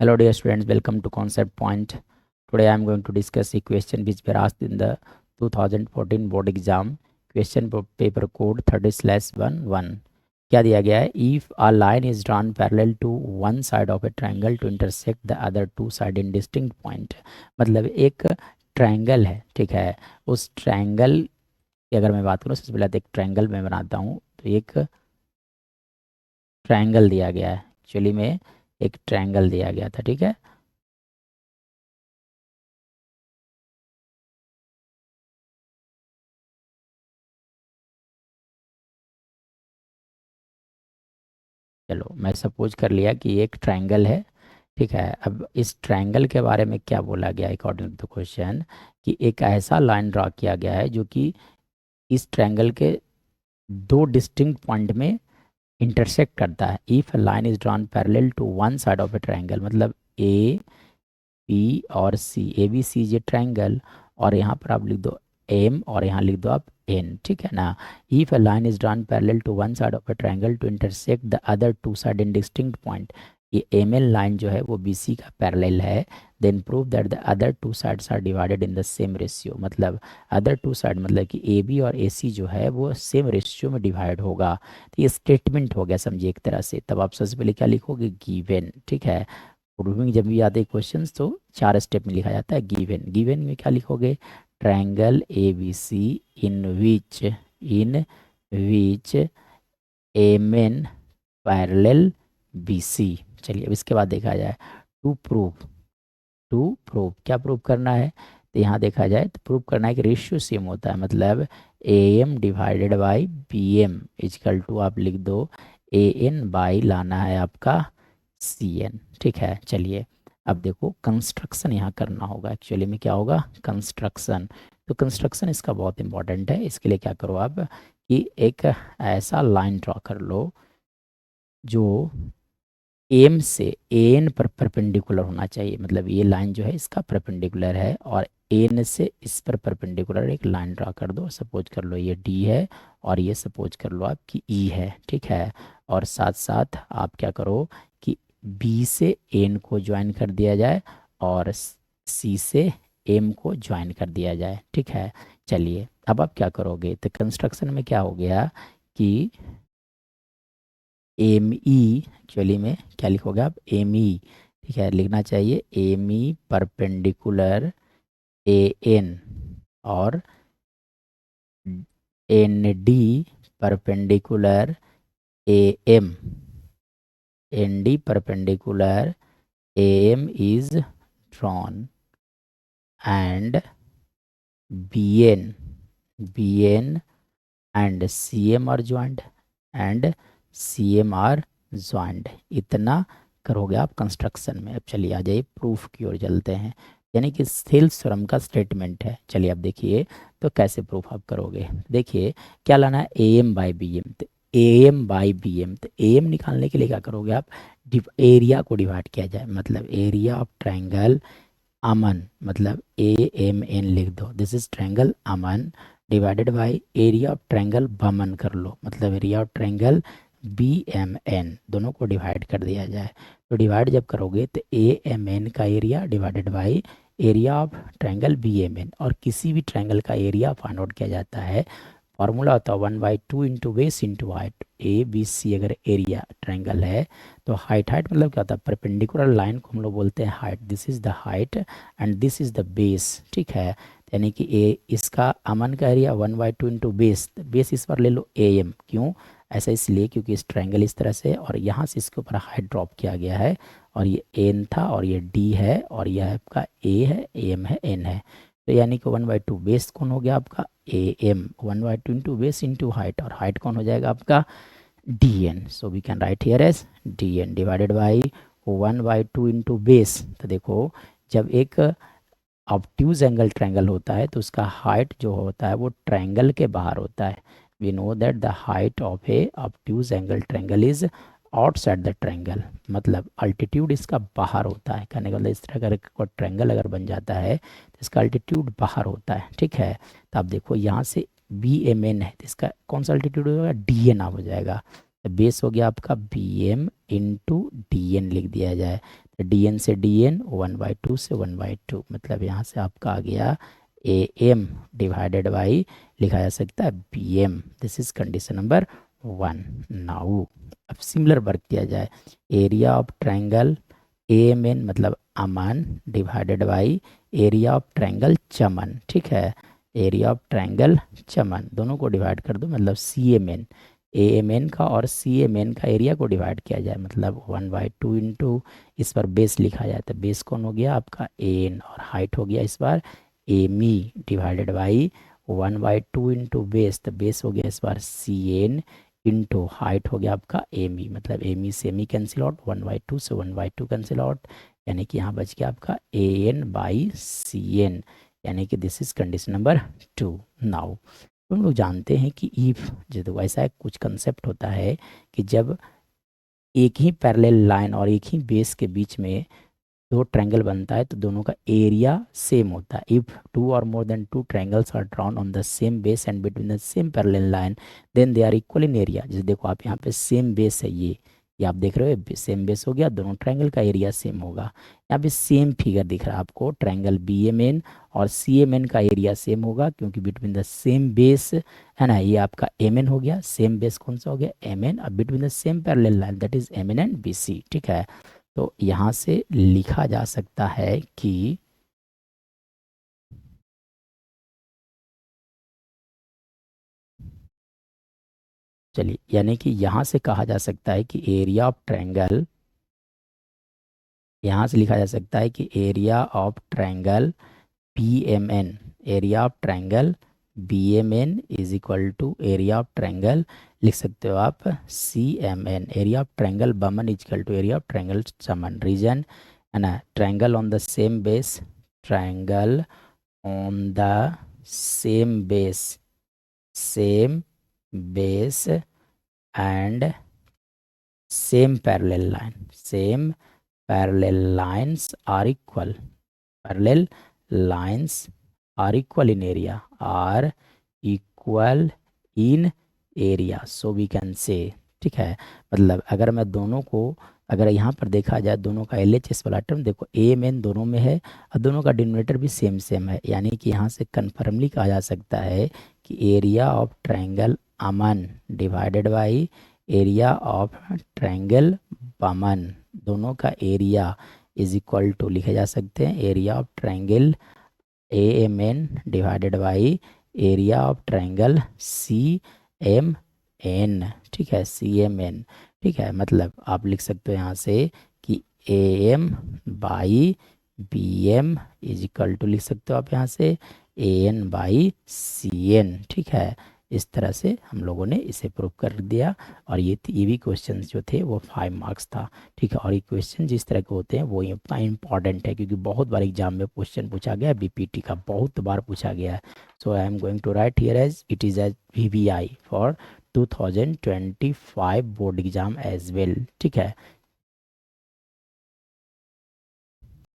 Hello dear students, welcome to Concept Point. Today I am going to discuss a question which were asked in the 2014 board exam. Question paper code 30/11. क्या दिया गया है? If a line is drawn parallel to one side of a triangle to intersect the other two side in distinct point. मतलब एक triangle है, ठीक है। उस ट्रायंगल की अगर मैं बात करूँ, सबसे पहले तो एक ट्रायंगल मैं बनाता हूँ। तो एक ट्रायंगल दिया गया है, एक्चुअली में एक ट्रायंगल दिया गया था, ठीक है। चलो मैं सपोज कर लिया कि एक ट्रायंगल है, ठीक है। अब इस ट्रायंगल के बारे में क्या बोला गया अकॉर्डिंग टू क्वेश्चन, कि एक ऐसा लाइन ड्रा किया गया है जो कि इस ट्रायंगल के दो डिस्टिंक्ट पॉइंट में इंटरसेक्ट करता है। If line is drawn parallel to one side of a triangle, मतलब ए बी और सी, ए बी सी ये ट्रायंगल, और यहाँ पर आप लिख दो एम और यहाँ लिख दो आप एन, ठीक है ना। If a line is drawn parallel to one side of a triangle to intersect the other two side in distinct point, ये एम एन लाइन जो है वो बी सी का पैरेलल है, then prove that the other two sides are divided in the same ratio. मतलब other two side मतलब कि A B और ए सी जो है वो सेम रेशियो में डिवाइड होगा। तो ये स्टेटमेंट हो गया, समझिए एक तरह से। तब आप सबसे पहले क्या लिखोगे? गिवन, ठीक है। प्रूविंग जब भी आते हैं क्वेश्चंस तो 4 स्टेप में लिखा जाता है। गिवन, गिवन में क्या लिखोगे? Triangle A B C in which M N parallel B C. चलिए अब इसके बाद देखा जाए टू प्रूव। टू प्रूव क्या प्रूव करना है? तो यहाँ देखा जाए तो प्रूव करना है कि रेशियो सेम होता है। मतलब A M divided by B M is equal to आप लिख दो ए एन बाई लाना है आपका सी एन, ठीक है। चलिए अब देखो कंस्ट्रक्शन यहाँ करना होगा। एक्चुअली में क्या होगा? कंस्ट्रक्शन। तो कंस्ट्रक्शन इसका बहुत इंपॉर्टेंट है। इसके लिए क्या करो आप कि एक ऐसा लाइन ड्रॉ कर लो जो एम से एन पर परपेंडिकुलर होना चाहिए। मतलब ये लाइन जो है इसका परपेंडिकुलर है, और एन से इस पर परपेंडिकुलर एक लाइन ड्रा कर दो। सपोज कर लो ये डी है, और ये सपोज कर लो आपकी ई है, ठीक है। और साथ साथ आप क्या करो कि बी से एन को ज्वाइन कर दिया जाए, और सी से एम को ज्वाइन कर दिया जाए, ठीक है। चलिए अब आप क्या करोगे? तो कंस्ट्रक्शन में क्या हो गया कि एम ई, एक्चुअली में क्या लिखोगे आप? एम ई, ठीक है, लिखना चाहिए M E perpendicular A N, और N D perpendicular A M. N D perpendicular A M is drawn, and B N and C M are joint, and C M are joint. इतना करोगे आप construction में। अब चलिए आ जाइए proof की ओर चलते हैं, यानी कि सेल्स थ्योरम का स्टेटमेंट है। चलिए अब देखिए तो कैसे प्रूफ आप करोगे। देखिए क्या लाना है? A M by B M. तो A M by B M, तो ए एम निकालने के लिए क्या करोगे आप? एरिया को डिवाइड किया जाए। मतलब एरिया ऑफ ट्रायंगल अमन, मतलब ए एम एन लिख दो, this is triangle A M N, divided by area of triangle B M N कर लो, मतलब area of triangle B M N, दोनों को डिवाइड कर दिया जाए। तो डिवाइड जब करोगे तो ए एम एन का area divided by area of triangle B M N, और किसी भी ट्रायंगल का एरिया फाइंड आउट किया जाता है। फॉर्मूला होता है 1/2 into base into height. A B C अगर एरिया ट्रायंगल है तो हाइट, हाइट मतलब क्या होता है? परपेंडिकुलर लाइन को हम लोग बोलते हैं height. This is the height and this is the base, ठीक है। यानी कि ए इसका अमन का एरिया 1/2 इंटू बेस, बेस इस पर ले लो ए एम। क्यों ऐसा? इसलिए क्योंकि इस ट्रायंगल इस तरह से, और यहाँ से इसके ऊपर हाइट ड्रॉप किया गया है, और ये एन था और ये डी है, और यह आपका ए है, एम है, एन है। तो यानी कि 1/2 बेस कौन हो गया आपका? A M. 1/2 into base into height, और हाइट कौन हो जाएगा आपका? D N. So we can write here as D N divided by 1/2 into base. तो देखो जब एक ऑब्ट्यूज एंगल ट्रायंगल होता है तो उसका हाइट जो होता है वो ट्रायंगल के बाहर होता है। We know that the height of a obtuse angle triangle is outside the triangle, मतलब अल्टीट्यूड इसका बाहर होता है। कहने का मतलब इस तरह का ट्रायंगल अगर बन जाता है तो इसका अल्टीट्यूड बाहर होता है, ठीक है। तो आप देखो यहाँ से बी एम एन है तो इसका कौन सा अल्टीट्यूड होगा? डी एन हो जाएगा। बेस हो गया आपका B M into D N लिख दिया जाए, तो डी एन से डी एन 1/2 से 1/2, मतलब यहाँ से आपका आ गया ए एम डिवाइडेड बाई लिखा जा सकता है B M. This is condition number 1। Now अब सिमिलर वर्क किया जाए, area of triangle A M N मतलब अमन divided by area of triangle चमन, ठीक है, एरिया ऑफ ट्रायंगल चमन दोनों को डिवाइड कर दो, मतलब C M N, A M N का और सी एम एन का एरिया को डिवाइड किया जाए, मतलब 1/2 इंटू इस पर बेस लिखा जाए, तो बेस कौन हो गया आपका ए एन, और हाइट हो गया इस बार M E divided by 1/2 into base, तो बेस हो गया इस बार सी एन इंटू हाइट हो गया आपका एम ई, मतलब एम ई से एम ई कैंसिल आउट, 1/2 से 1/2 कैंसिल आउट, यानी कि यहाँ बच गया आपका ए एन बाई सी एन, यानी कि this is condition number 2। Now हम लोग जानते हैं कि इफ जो ऐसा कुछ कंसेप्ट होता है कि जब एक ही पैरेलल लाइन और एक ही बेस के बीच में दो ट्रायंगल बनता है तो दोनों का एरिया सेम होता है। इफ टू और more than two triangles are drawn on the same base and between the same parallel line then they are equal in area. जैसे देखो आप यहाँ पे सेम बेस है, ये आप देख रहे हो सेम बेस हो गया, दोनों ट्रायंगल का एरिया सेम होगा। यहाँ पे सेम फिगर दिख रहा है आपको, ट्रायंगल बी एम एन और सी एम एन का एरिया सेम होगा क्योंकि बिटवीन द सेम बेस है ना, ये आपका एम एन हो गया, सेम बेस कौन सा हो गया एम एन, और between the same parallel line that is M N and B C, ठीक है। तो यहाँ से लिखा जा सकता है कि चलिए, यानी कि यहाँ से कहा जा सकता है कि एरिया ऑफ ट्रायंगल, यहाँ से लिखा जा सकता है कि area of triangle P M N, area of triangle B M N is equal to area of triangle लिख सकते हो आप C M N, area of triangle बमन is equal to area of triangle चमन, रीजन है ना, triangle on the same base, triangle on the same base, same base and same parallel line, same parallel lines are equal, parallel lines are equal in area, are equal in area, so we can say, ठीक है। मतलब अगर मैं दोनों को, अगर यहाँ पर देखा जाए दोनों का एल एच एस वाला टर्म देखो ए एम एन दोनों में है और दोनों का डिनोमिनेटर भी सेम सेम है, यानी कि यहाँ से कन्फर्मली कहा जा सकता है कि area of triangle A M N divided by area of triangle Boman, दोनों का एरिया इज इक्वल टू लिखे जा सकते हैं area of triangle A M N divided by area of triangle C M N, ठीक है, सी एम एन, ठीक है। मतलब आप लिख सकते हो यहाँ से कि A M by B M is equal to लिख सकते हो आप यहाँ से A N by C N, ठीक है। इस तरह से हम लोगों ने इसे प्रूव कर दिया, और ये भी क्वेश्चन जो थे वो 5 मार्क्स था, ठीक है। और ये क्वेश्चन जिस तरह के होते हैं वो इतना इंपॉर्टेंट है क्योंकि बहुत बार एग्जाम में क्वेश्चन पूछा गया है, बीपीटी का बहुत बार पूछा गया है। So I am going to write here as it is as VVI for 2025 board exam as well, ठीक है।